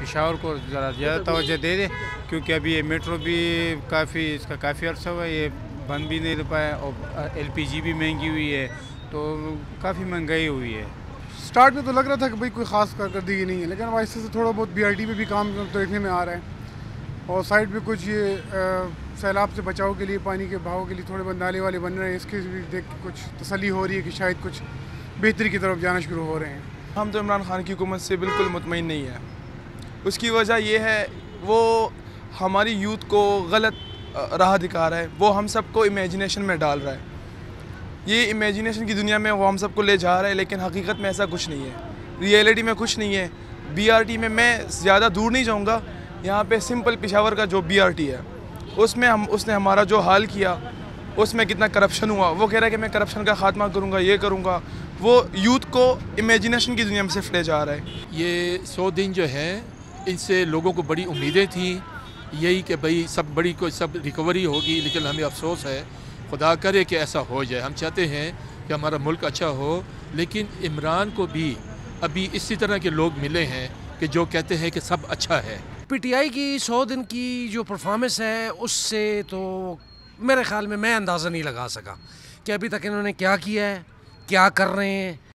پشاور کو ذرا زیادہ توجہ دے دے، کیونکہ ابھی یہ میٹرو بھی اس کا کافی عرصہ ہوا ہے، یہ بند بھی نہیں رہ پایا، اور ایل پی جی بھی مہنگی ہوئی ہے، تو کافی مہنگائی ہوئی ہے۔ سٹارٹ میں تو لگ رہا تھا کہ بھئی کوئی خاص کارکردگی نہیں ہے، لیکن اب آہستہ سے تھوڑا بہت بی آر ٹی پہ بھی کام دیکھنے میں آ رہا ہے، اور سائڈ پہ کچھ یہ سیلاب سے بچاؤ کے لیے، پانی کے بہاؤ کے لیے تھوڑے بہت نالے والے بن رہے ہیں، اس کی بھی دیکھ کے کچھ تسلی ہو رہی ہے کہ شاید کچھ بہتری کی طرف جانا شروع ہو رہے ہیں۔ ہم تو عمران خان کی حکومت سے بالکل مطمئن نہیں ہے۔ اس کی وجہ یہ ہے وہ ہماری یوتھ کو غلط راہ دکھا رہا ہے، وہ ہم سب کو امیجنیشن میں ڈال رہا ہے۔ یہ امیجنیشن کی دنیا میں وہ ہم سب کو لے جا رہا ہے، لیکن حقیقت میں ایسا کچھ نہیں ہے، ریئلٹی میں کچھ نہیں ہے۔ بی آر ٹی میں زیادہ دور نہیں جاؤں گا، یہاں پہ سمپل پشاور کا جو بی آر ٹی ہے اس نے ہمارا جو حال کیا، اس میں کتنا کرپشن ہوا، وہ کہہ رہا ہے کہ میں کرپشن کا خاتمہ کروں گا، یہ کروں گا، وہ یوتھ کو امیجنیشن کی دنیا میں صرف لے جا رہا ہے۔ یہ 100 دن جو ہے ان سے لوگوں کو بڑی امیدیں تھیں، یہی کہ بھئی سب ریکوری ہوگی، لیکن ہمیں افسوس ہے، خدا کرے کہ ایسا ہو جائے۔ ہم چاہتے ہیں کہ ہمارا ملک اچھا ہو، لیکن عمران کو بھی ابھی اسی طرح کے لوگ ملے ہیں کہ جو کہتے ہیں کہ سب اچھا ہے۔ پی ٹی آئی کی 100 دن کی جو پرفارمنس ہے اس سے تو میرے خیال میں اندازہ نہیں لگا سکا کہ ابھی تک انہوں نے کیا کیا ہے، کیا کر رہے ہیں۔